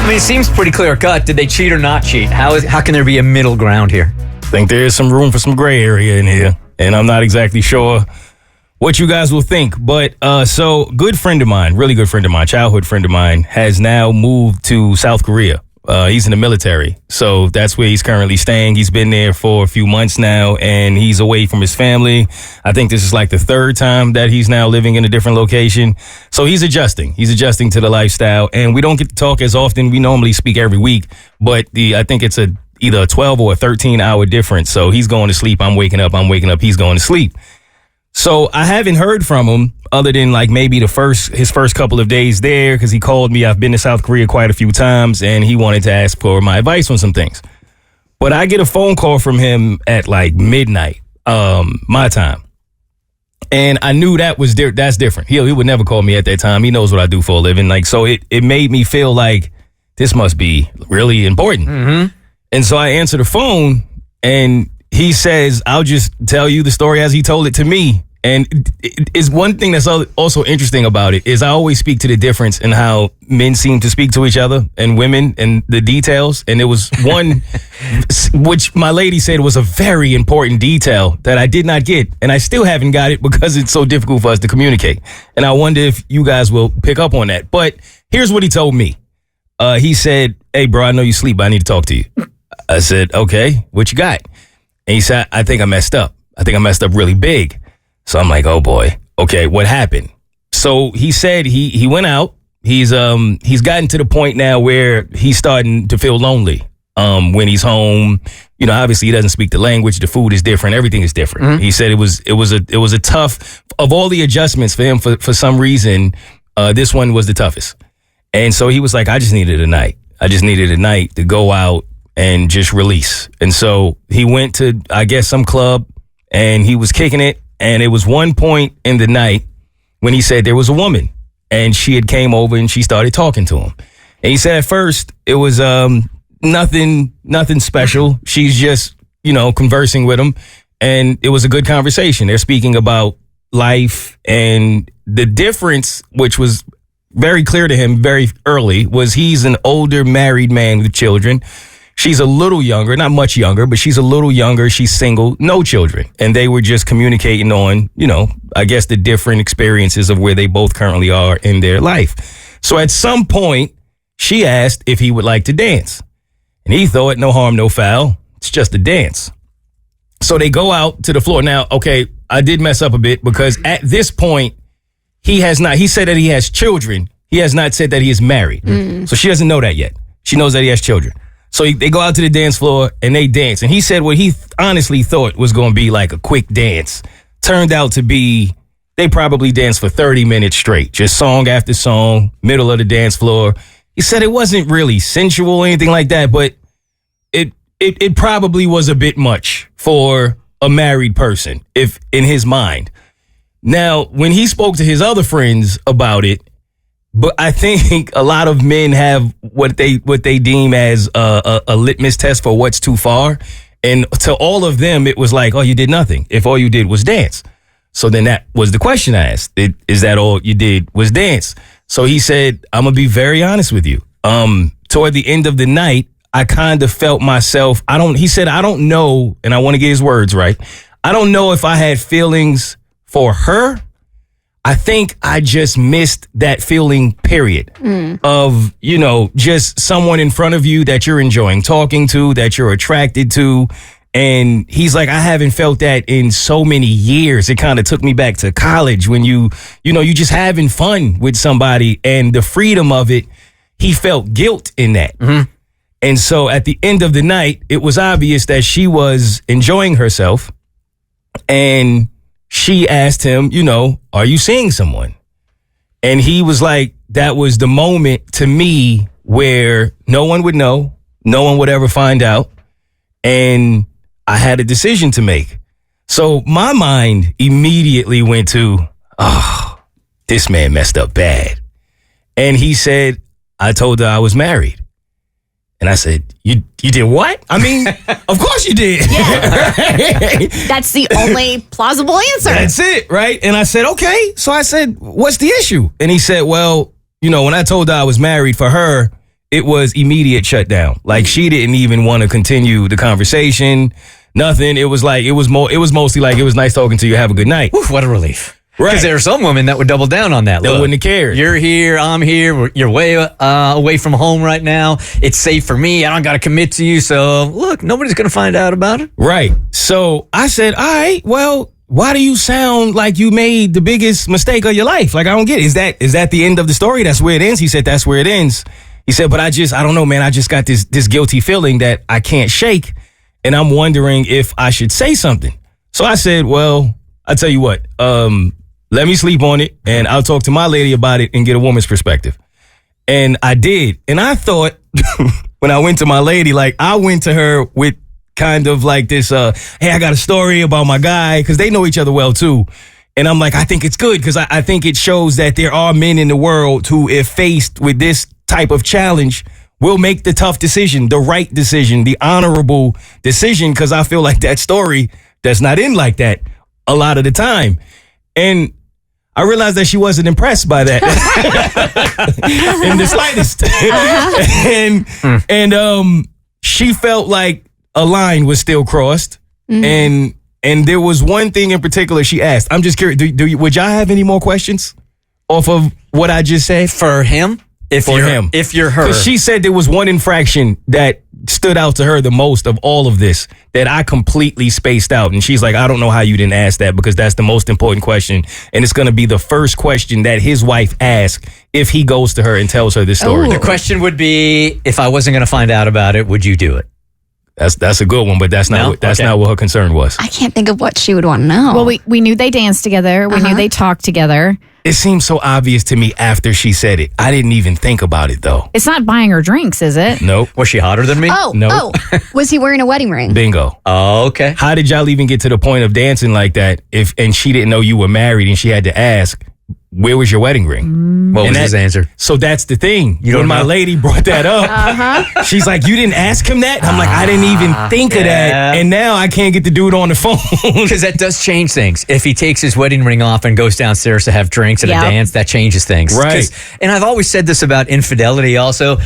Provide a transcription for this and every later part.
mean, it seems pretty clear cut. Did they cheat or not cheat? How can there be a middle ground here? I think there is some room for some gray area in here, and I'm not exactly sure what you guys will think. But so good friend of mine, really good friend of mine, childhood friend of mine, has now moved to South Korea. He's in the military, so that's where he's currently staying. He's been there for a few months now, and he's away from his family. I think this is like the third time that he's now living in a different location. So he's adjusting. He's adjusting to the lifestyle, and we don't get to talk as often. We normally speak every week, but I think it's either a 12 or a 13-hour difference. So he's going to sleep. I'm waking up. He's going to sleep. So I haven't heard from him other than like maybe his first couple of days there, because he called me. I've been to South Korea quite a few times, and he wanted to ask for my advice on some things. But I get a phone call from him at like midnight, my time. And I knew that's different. He would never call me at that time. He knows what I do for a living. Like, so it made me feel like this must be really important. Mm-hmm. And so I answer the phone, and he says, I'll just tell you the story as he told it to me. And it's one thing that's also interesting about it is I always speak to the difference in how men seem to speak to each other and women and the details. And there was one, which my lady said was a very important detail that I did not get. And I still haven't got it because it's so difficult for us to communicate. And I wonder if you guys will pick up on that. But here's what he told me. He said, hey, bro, I know you sleep, but I need to talk to you. I said, okay, what you got? And he said, I think I messed up. I think I messed up really big. So I'm like, oh boy, okay, what happened? So he said he went out. He's gotten to the point now where he's starting to feel lonely when he's home. You know, obviously he doesn't speak the language. The food is different. Everything is different. Mm-hmm. He said it was a tough, of all the adjustments for him for some reason, this one was the toughest. And so he was like, I just needed a night. I just needed a night to go out and just release. And so he went to, I guess, some club, and he was kicking it. And it was one point in the night when he said there was a woman, and she had came over and she started talking to him. And he said at first it was nothing special. She's just, conversing with him, and it was a good conversation. They're speaking about life, and the difference, which was very clear to him very early, was he's an older married man with children. She's a little younger, not much younger, but she's a little younger. She's single, no children. And they were just communicating on, I guess the different experiences of where they both currently are in their life. So at some point, she asked if he would like to dance. And he thought, no harm, no foul. It's just a dance. So they go out to the floor. Now, okay, I did mess up a bit because at this point, he said that he has children. He has not said that he is married. Mm. So she doesn't know that yet. She knows that he has children. So they go out to the dance floor and they dance. And he said what he honestly thought was going to be like a quick dance turned out to be, they probably danced for 30 minutes straight, just song after song, middle of the dance floor. He said it wasn't really sensual or anything like that, but it probably was a bit much for a married person, if in his mind. Now, when he spoke to his other friends about it, but I think a lot of men have what they deem as a litmus test for what's too far. And to all of them, it was like, oh, you did nothing. If all you did was dance. So then that was the question I asked. Is that all you did was dance? So he said, I'm going to be very honest with you. Toward the end of the night, I kind of felt myself. He said, I don't know. And I want to get his words right. I don't know if I had feelings for her. I think I just missed that feeling, period, of, just someone in front of you that you're enjoying talking to, that you're attracted to. And he's like, I haven't felt that in so many years. It kind of took me back to college when you just having fun with somebody and the freedom of it. He felt guilt in that. Mm-hmm. And so at the end of the night, it was obvious that she was enjoying herself. And she asked him, are you seeing someone? And he was like, that was the moment to me where no one would know, no one would ever find out. And I had a decision to make. So my mind immediately went to, oh, this man messed up bad. And he said, I told her I was married. And I said, you did what? I mean, of course you did. Yeah. That's the only plausible answer. That's it, right? And I said, okay. So I said, what's the issue? And he said, well, when I told her I was married, for her, it was immediate shutdown. Like she didn't even want to continue the conversation. Nothing. It was mostly like, it was nice talking to you. Have a good night. Oof, what a relief. Right. Because there are some women that would double down on that. They Look, wouldn't have cared. You're here, I'm here, you're way away from home right now. It's safe for me. I don't got to commit to you. So, look, nobody's going to find out about it. Right. So I said, all right, well, why do you sound like you made the biggest mistake of your life? Like, I don't get it. Is that the end of the story? That's where it ends? He said, that's where it ends. He said, but I don't know, man. I just got this guilty feeling that I can't shake. And I'm wondering if I should say something. So I said, well, I'll tell you what, let me sleep on it and I'll talk to my lady about it and get a woman's perspective. And I did. And I thought when I went to my lady, like I went to her with kind of like this, hey, I got a story about my guy, because they know each other well too. And I'm like, I think it's good because I think it shows that there are men in the world who, if faced with this type of challenge, will make the tough decision, the right decision, the honorable decision, because I feel like that story does not end like that a lot of the time. And I realized that she wasn't impressed by that in the slightest. And she felt like a line was still crossed. Mm-hmm. And there was one thing in particular she asked. I'm just curious, would y'all have any more questions off of what I just said? For him? If you're her. Because she said there was one infraction that stood out to her the most of all of this that I completely spaced out. And she's like, I don't know how you didn't ask that, because that's the most important question. And it's going to be the first question that his wife asks if he goes to her and tells her this story. The question would be, if I wasn't going to find out about it, would you do it? That's a good one, but that's not what her concern was. I can't think of what she would want to know. Well, we knew they danced together. We knew they talked together. It seemed so obvious to me after she said it. I didn't even think about it, though. It's not buying her drinks, is it? Nope. Was she hotter than me? Nope. Was he wearing a wedding ring? Bingo. Oh, okay. How did y'all even get to the point of dancing like that and she didn't know you were married and she had to ask, where was your wedding ring? What was his answer? So that's the thing. You don't when my know? lady brought that up, she's like, you didn't ask him that? I'm like, I didn't even think of that. And now I can't get the dude on the phone. Because that does change things. If he takes his wedding ring off and goes downstairs to have drinks and a dance, that changes things. Right. And I've always said this about infidelity also.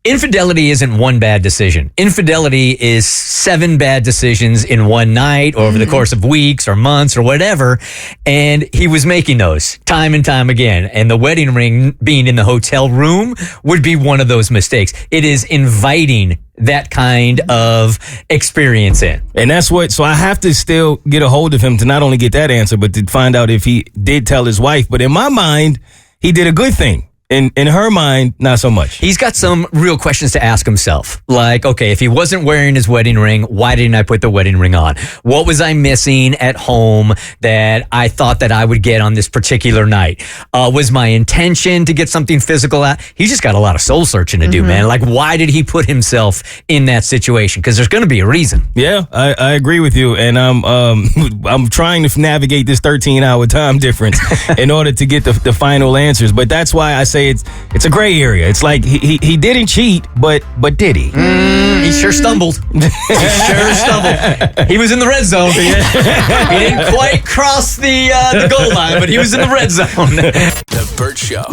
Infidelity isn't one bad decision. Infidelity is 7 bad decisions in one night or over the course of weeks or months or whatever. And he was making those time and time again. And the wedding ring being in the hotel room would be one of those mistakes. It is inviting that kind of experience in. And that's so I have to still get a hold of him to not only get that answer, but to find out if he did tell his wife. But in my mind, he did a good thing. In her mind, not so much. He's got some real questions to ask himself. Like, okay, if he wasn't wearing his wedding ring, why didn't I put the wedding ring on? What was I missing at home that I thought that I would get on this particular night? Was my intention to get something physical out? He's just got a lot of soul searching to do, man. Like, why did he put himself in that situation? Because there's going to be a reason. Yeah, I agree with you. And I'm trying to navigate this 13-hour time difference in order to get the final answers. But that's why I say it's a gray area. It's like he didn't cheat, but did he? He sure stumbled. He sure stumbled. He was in the red zone. He didn't quite cross the goal line, but he was in the red zone. The Bert Show.